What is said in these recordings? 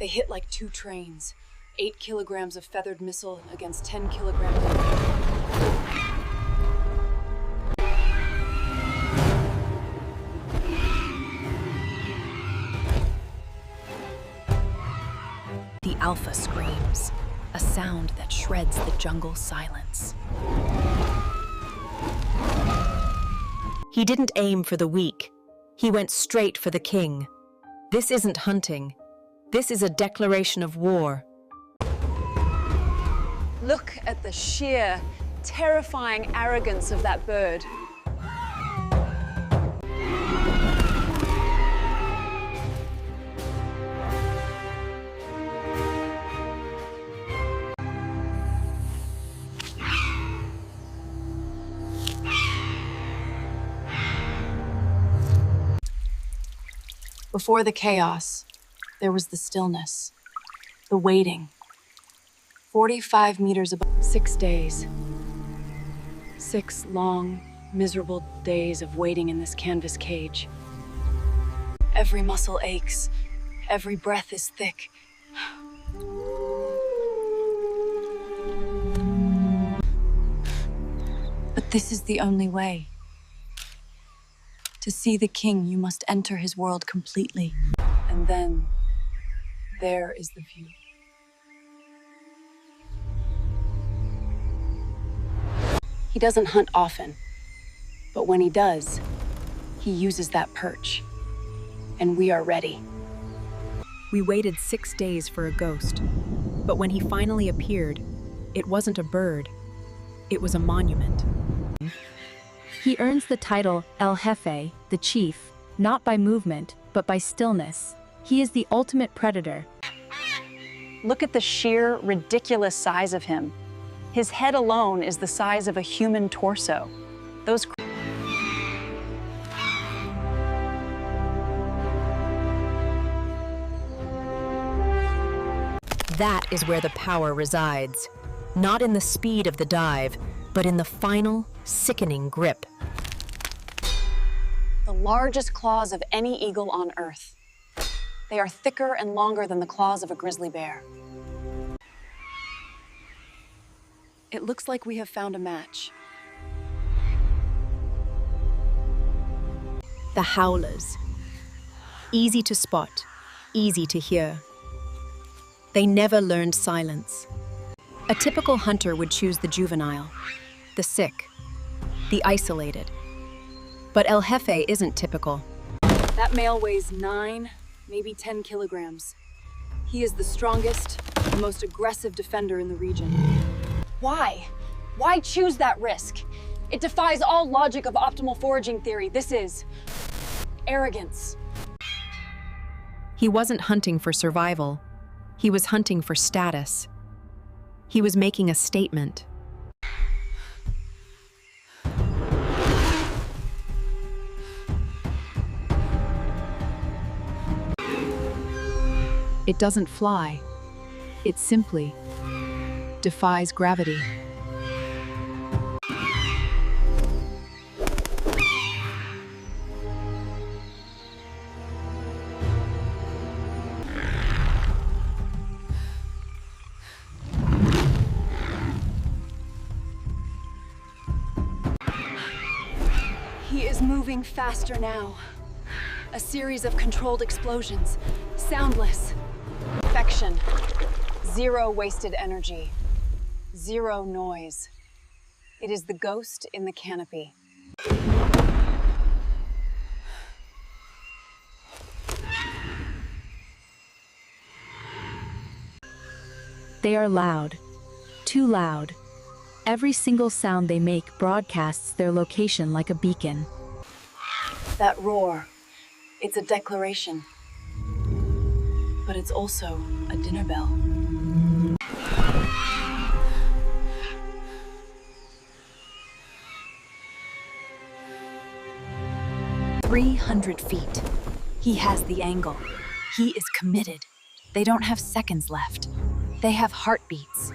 They hit like two trains. 8 kilograms of feathered missile against 10 kilograms of... The alpha screams, a sound that shreds the jungle silence. He didn't aim for the weak. He went straight for the king. This isn't hunting. This is a declaration of war. Look at the sheer, terrifying arrogance of that bird. Before the chaos, there was the stillness, the waiting. 45 meters above. 6 days. 6 long, miserable days of waiting in this canvas cage. Every muscle aches. Every breath is thick. But this is the only way. To see the king, you must enter his world completely. And then, there is the view. He doesn't hunt often, but when he does, he uses that perch. And we are ready. We waited 6 days for a ghost, but when he finally appeared, it wasn't a bird, it was a monument. He earns the title El Jefe, the chief, not by movement, but by stillness. He is the ultimate predator. Look at the sheer, ridiculous size of him. His head alone is the size of a human torso. Those... That is where the power resides. Not in the speed of the dive, but in the final, sickening grip. The largest claws of any eagle on Earth. They are thicker and longer than the claws of a grizzly bear. It looks like we have found a match. The howlers. Easy to spot, easy to hear. They never learned silence. A typical hunter would choose the juvenile, the sick, the isolated. But El Jefe isn't typical. That male weighs 9, maybe 10 kilograms. He is the strongest, the most aggressive defender in the region. Why? Why choose that risk? It defies all logic of optimal foraging theory. This is arrogance. He wasn't hunting for survival. He was hunting for status. He was making a statement. It doesn't fly. It simply defies gravity. He is moving faster now. A series of controlled explosions, soundless. Perfection. 0 wasted energy. 0 noise. It is the ghost in the canopy. They are loud. Too loud. Every single sound they make broadcasts their location like a beacon. That roar, it's a declaration. But it's also a dinner bell. "300 feet. He has the angle. He is committed. They don't have seconds left. They have heartbeats.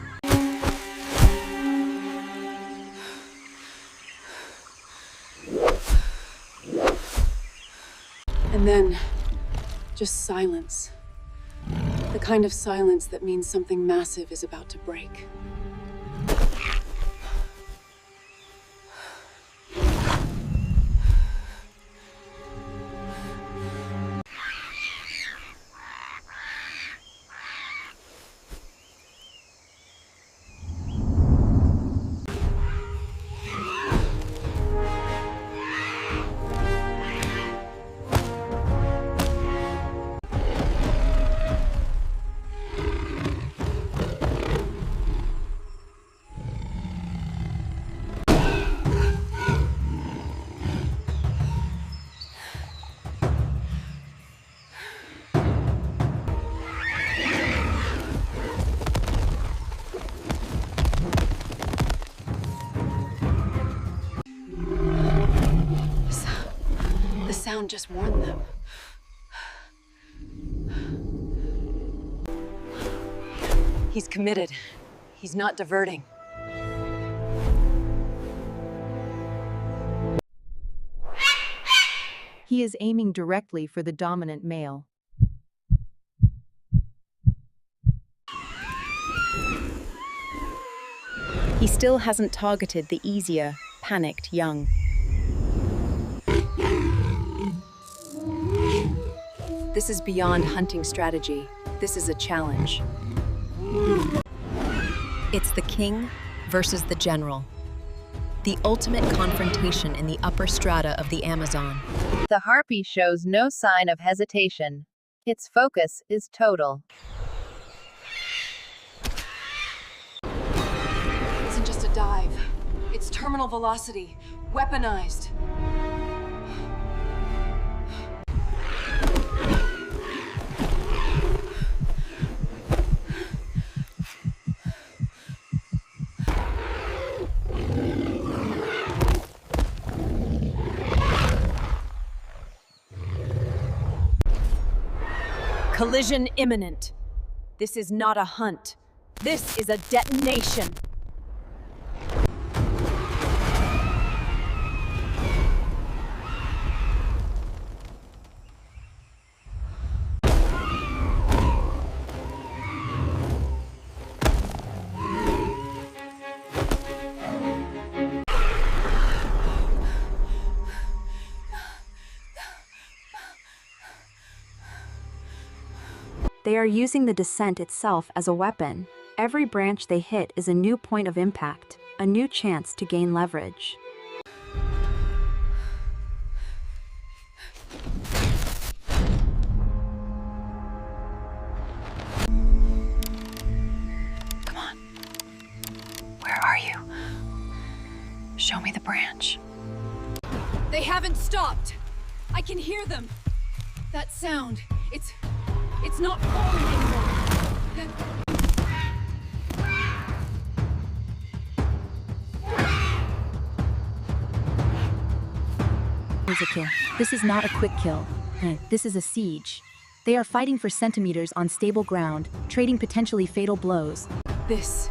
And then, just silence. The kind of silence that means something massive is about to break. The sound just warned them. He's committed. He's not diverting. He is aiming directly for the dominant male. He still hasn't targeted the easier, panicked young. This is beyond hunting strategy. This is a challenge. It's the king versus the general. The ultimate confrontation in the upper strata of the Amazon. The harpy shows no sign of hesitation. Its focus is total. It isn't just a dive. It's terminal velocity, weaponized. Collision imminent. This is not a hunt. This is a detonation. They are using the descent itself as a weapon. Every branch they hit is a new point of impact, a new chance to gain leverage. Come on. Where are you? Show me the branch. They haven't stopped. I can hear them. That sound, it's not falling anymore. Is a kill. This is not a quick kill. This is a siege. They are fighting for centimeters on stable ground, trading potentially fatal blows. This.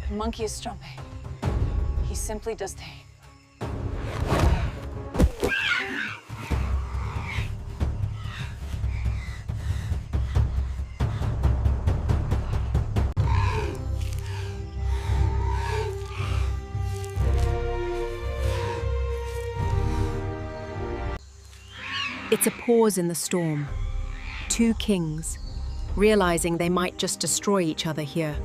Monkey is strong. He simply does tame. It's a pause in the storm. Two kings, realizing they might just destroy each other here.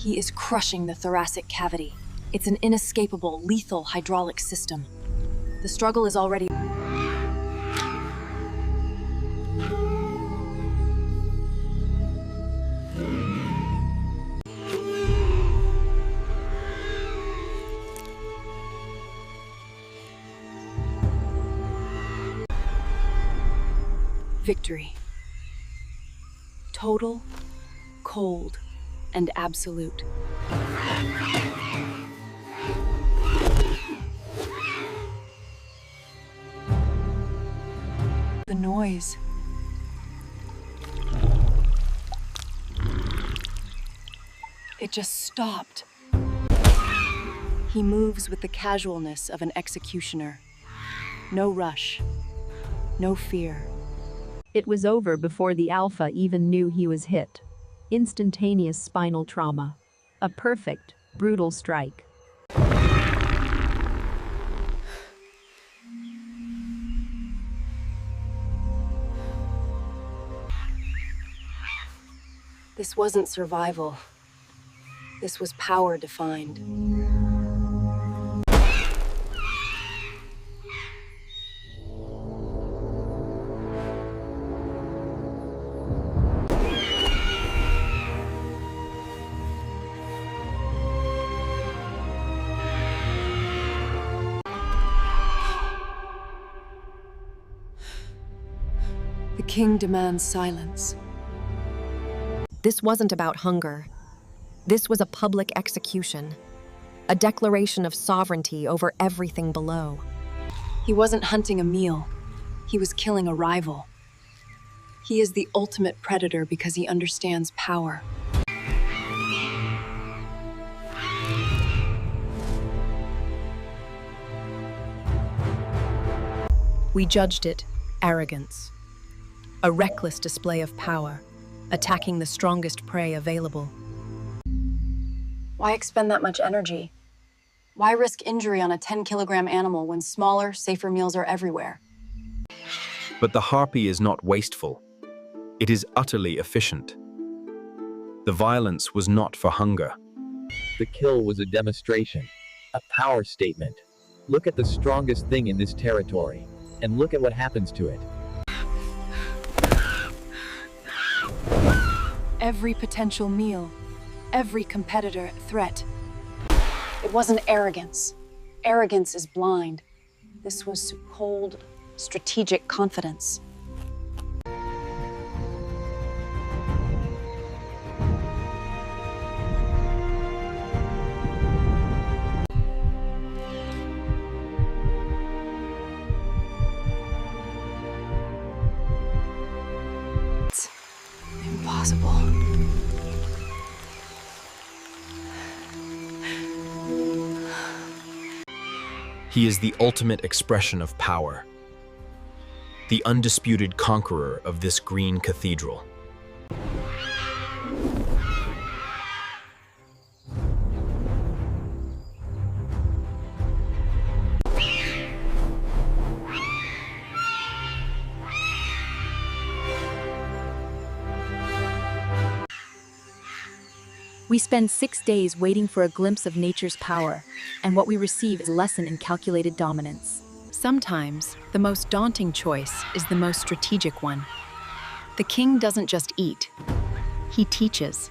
He is crushing the thoracic cavity. It's an inescapable, lethal hydraulic system. The struggle is already... Victory. Total, cold, and absolute. The noise. It just stopped. He moves with the casualness of an executioner. No rush. No fear. It was over before the Alpha even knew he was hit. Instantaneous spinal trauma. A perfect, brutal strike. This wasn't survival. This was power defined. The king demands silence. This wasn't about hunger. This was a public execution, a declaration of sovereignty over everything below. He wasn't hunting a meal. He was killing a rival. He is the ultimate predator because he understands power. We judged it arrogance, a reckless display of power, attacking the strongest prey available. Why expend that much energy? Why risk injury on a 10-kilogram animal when smaller, safer meals are everywhere? But the Harpy is not wasteful. It is utterly efficient. The violence was not for hunger. The kill was a demonstration, a power statement. Look at the strongest thing in this territory, and look at what happens to it. Every potential meal, every competitor threat. It wasn't arrogance. Arrogance is blind. This was cold, strategic confidence. It's impossible. He is the ultimate expression of power, the undisputed conqueror of this green cathedral. We spend 6 days waiting for a glimpse of nature's power, and what we receive is a lesson in calculated dominance. Sometimes, the most daunting choice is the most strategic one. The king doesn't just eat, he teaches.